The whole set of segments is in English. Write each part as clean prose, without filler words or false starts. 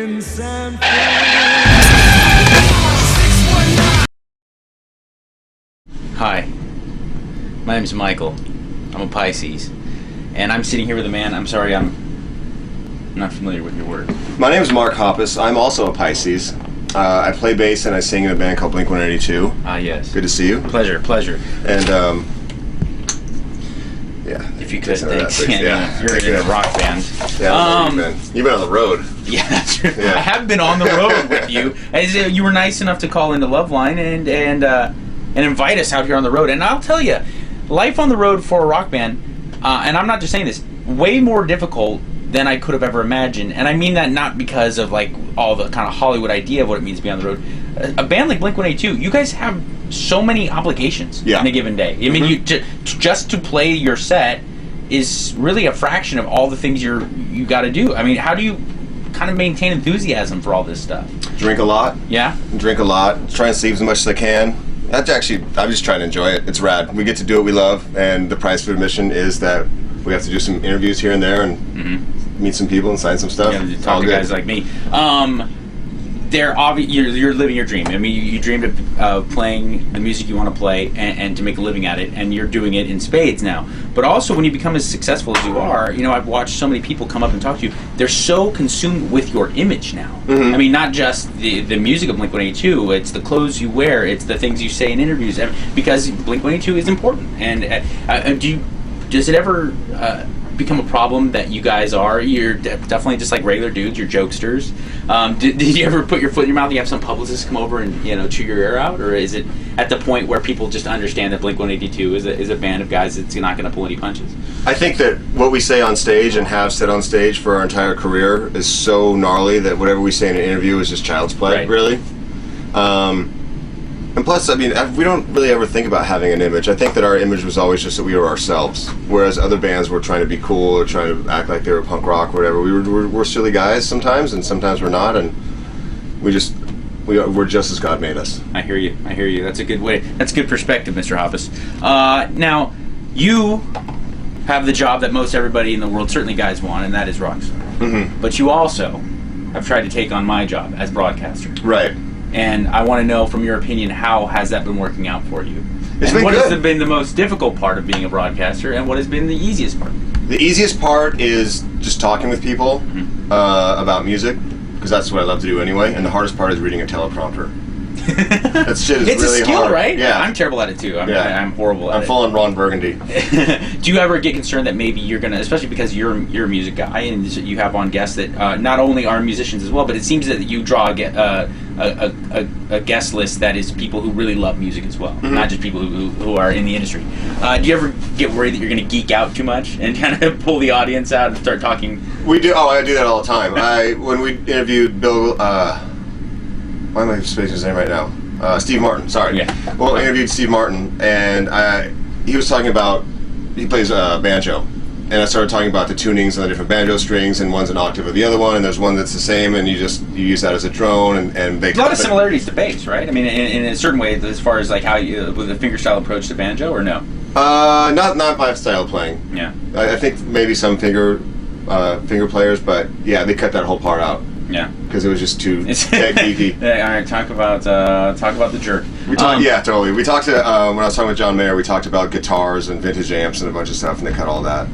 in San Francisco. Hi, my name is Michael. I'm a Pisces, and I'm sitting here with a man. I'm sorry, I'm not familiar with your word. My name is Mark Hoppus. I'm also a Pisces. I play bass and I sing in a band called Blink-182. Ah, yes. Good to see you. Pleasure. And yeah. If you could, Something like thanks. that. Yeah, you're in a rock band. Yeah, you've been on the road. Yeah, that's true. Yeah. I have been on the road with you. As you were nice enough to call into Loveline and invite us out here on the road. And I'll tell you, life on the road for a rock band, and I'm not just saying this, way more difficult than I could have ever imagined. And I mean that not because of like all the kind of Hollywood idea of what it means to be on the road. A band like Blink-182, you guys have so many obligations in a given day. I mean, you just to play your set is really a fraction of all the things you got to do. I mean, how do you kind of maintain enthusiasm for all this stuff? Drink a lot. Yeah? Drink a lot. Try and sleep as much as I can. I'm just trying to enjoy it. It's rad. We get to do what we love, and the price for admission is that we have to do some interviews here and there and meet some people and sign some stuff. Yeah, talk to guys like me. You're living your dream. I mean, you dreamed of playing the music you want to play and to make a living at it, and you're doing it in spades now. But also, when you become as successful as you are, you know, I've watched so many people come up and talk to you. They're so consumed with your image now. I mean, not just the music of Blink-182. It's the clothes you wear. It's the things you say in interviews. Because Blink-182 is important. And does it ever become a problem that you guys you're definitely just like regular dudes, you're jokesters? Did you ever put your foot in your mouth? You have some publicist come over and chew your ear out, or is it at the point where people just understand that Blink-182 is a band of guys that's not going to pull any punches? I think that what we say on stage and have said on stage for our entire career is so gnarly that whatever we say in an interview is just child's play, really. And plus, I mean, we don't really ever think about having an image. I think that our image was always just that we were ourselves, whereas other bands were trying to be cool or trying to act like they were punk rock or whatever. We're silly guys sometimes, and sometimes we're not, and we're just as God made us. I hear you. That's a good way. That's a good perspective, Mr. Hoppus. Now, you have the job that most everybody in the world, certainly guys, want, and that is rock star. But you also have tried to take on my job as broadcaster. Right. And I want to know, from your opinion, how has that been working out for you? It's been what good. has been the most difficult part of being a broadcaster, and what has been the easiest part? The easiest part is just talking with people about music, because that's what I love to do anyway. And the hardest part is reading a teleprompter. That shit is it's really a skill, hard. right? Yeah, I'm terrible at it too. I'm horrible at it. I'm full on Ron Burgundy. Do you ever get concerned that maybe you're gonna, especially because you're a music guy and you have on guests that not only are musicians as well, but it seems that you draw a guest list that is people who really love music as well, not just people who are in the industry. Do you ever get worried that you're gonna geek out too much and kind of pull the audience out and start talking? We do. Oh, I do that all the time. When we interviewed Bill. Why am I spacing his name right now? Steve Martin, sorry. Yeah. Well, I interviewed Steve Martin, and he was talking about, he plays banjo, and I started talking about the tunings and the different banjo strings, and one's an octave of the other one, and there's one that's the same, and you use that as a drone, and they... A lot of similarities to bass, right? I mean, in a certain way, as far as like how you, with a fingerstyle approach to banjo, or no? Not my style of playing. Yeah. I think maybe some finger players, but yeah, they cut that whole part out. Yeah, because it was just too geeky. All right, talk about the jerk. Yeah, totally. We talked to when I was talking with John Mayer. We talked about guitars and vintage amps and a bunch of stuff, and they cut all that.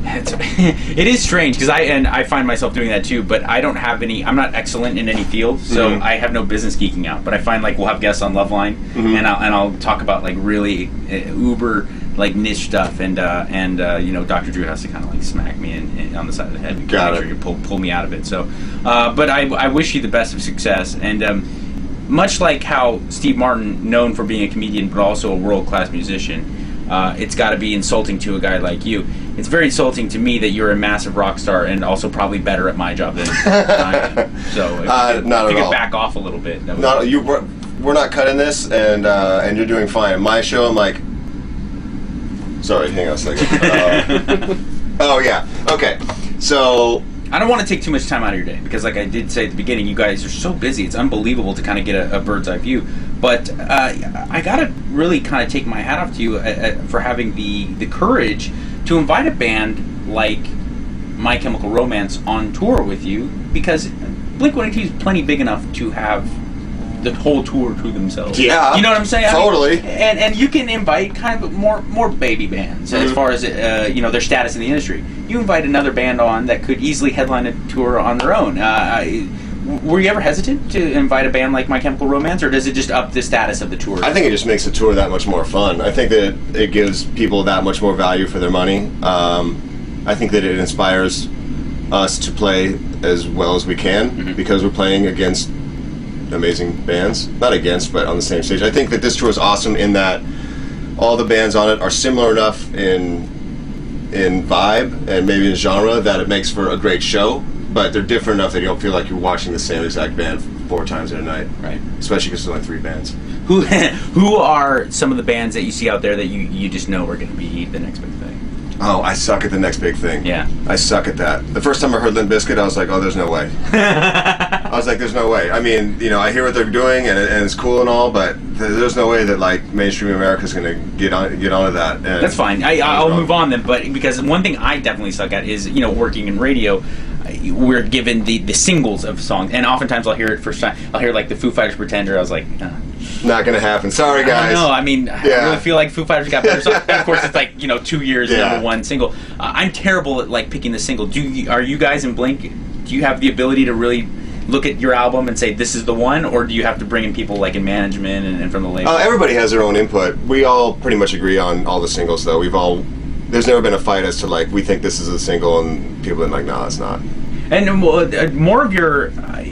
It is strange because I find myself doing that too, but I don't have any. I'm not excellent in any field, so I have no business geeking out. But I find like we'll have guests on Loveline, and I'll talk about like really uber like niche stuff, and Dr. Drew has to kind of like smack me on the side of the head and make sure you pull me out of it. So, but I wish you the best of success, and much like how Steve Martin, known for being a comedian but also a world-class musician, it's got to be insulting to a guy like you. It's very insulting to me that you're a massive rock star and also probably better at my job than I am. So if you could back off a little bit. We're not cutting this, and you're doing fine. At my show, I'm like, sorry, hang on a second. Oh yeah, okay. So I don't want to take too much time out of your day because, like I did say at the beginning, you guys are so busy. It's unbelievable to kind of get a bird's eye view. But I gotta really kind of take my hat off to you for having the courage to invite a band like My Chemical Romance on tour with you, because Blink-182 is plenty big enough to have the whole tour to themselves. Yeah, you know what I'm saying? Totally. I mean, and you can invite kind of more baby bands as far as their status in the industry. You invite another band on that could easily headline a tour on their own. Were you ever hesitant to invite a band like My Chemical Romance, or does it just up the status of the tour? I think it just makes the tour that much more fun. I think that it gives people that much more value for their money. I think that it inspires us to play as well as we can because we're playing against amazing bands. Not against, but on the same stage. I think that this tour is awesome in that all the bands on it are similar enough in vibe and maybe in genre that it makes for a great show, but they're different enough that you don't feel like you're watching the same exact band 4 times in a night. Right. Especially because there's only 3 bands. Who are some of the bands that you see out there that you just know are going to be the next big thing? Oh, I suck at the next big thing. Yeah. I suck at that. The first time I heard Limp Bizkit, I was like, oh, there's no way. I was like, there's no way. I mean, I hear what they're doing, and it's cool and all, but there's no way that, like, mainstream America's going to get onto that. And that's fine. I'll move on then, but because one thing I definitely suck at is, working in radio, we're given the singles of songs, and oftentimes I'll hear it first time. I'll hear, like, the Foo Fighters Pretender. I was like, not gonna happen. Sorry, guys. No, I mean, I really feel like Foo Fighters got better songs. And of course, it's like 2 years number one single. I'm terrible at like picking the single. Are you guys in Blink? Do you have the ability to really look at your album and say this is the one, or do you have to bring in people like in management and from the label? Everybody has their own input. We all pretty much agree on all the singles, though. There's never been a fight as to like we think this is a single, and people have been like, no, it's not. And more of your,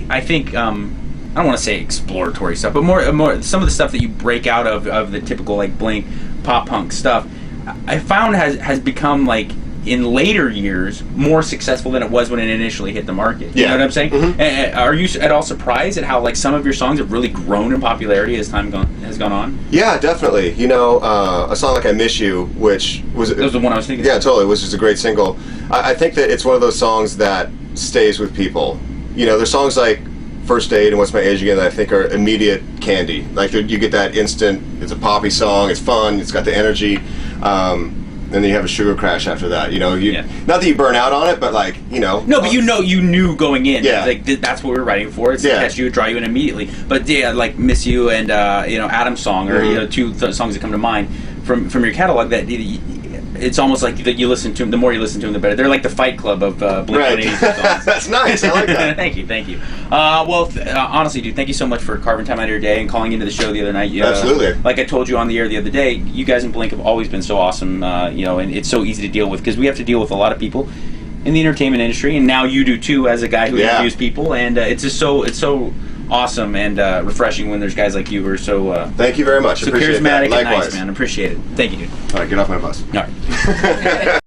I think. I don't want to say exploratory stuff, but more some of the stuff that you break out of the typical like Blink pop punk stuff, I found has become like in later years more successful than it was when it initially hit the market. You know what I'm saying? Mm-hmm. Are you at all surprised at how like some of your songs have really grown in popularity as time has gone on? Yeah, definitely. A song like "I Miss You," which was the one I was thinking. Yeah, totally. Which is a great single. I think that it's one of those songs that stays with people. There's songs like First Date and What's My Age Again that I think are immediate candy. Like you get that instant, it's a poppy song, it's fun, it's got the energy, and then you have a sugar crash after that. Not that you burn out on it, but like, No, but you knew going in. Yeah. Like that's what we were writing for. It's to catch you, draw you in immediately. But yeah, like Miss You and Adam's Song or 2 songs that come to mind from your catalog that it's almost like that you listen to them. The more you listen to them, the better. They're like the Fight Club of Blink-182's songs. That's nice. I like that. Thank you. Honestly, dude, thank you so much for carving time out of your day and calling into the show the other night. Absolutely. Like I told you on the air the other day, you guys in Blink have always been so awesome. And it's so easy to deal with because we have to deal with a lot of people in the entertainment industry, and now you do too as a guy who interviews people. And it's so awesome and refreshing when there's guys like you who are so thank you very much. So appreciate charismatic that. and nice, man. Appreciate it. Thank you, dude. All right, get off my bus. All right.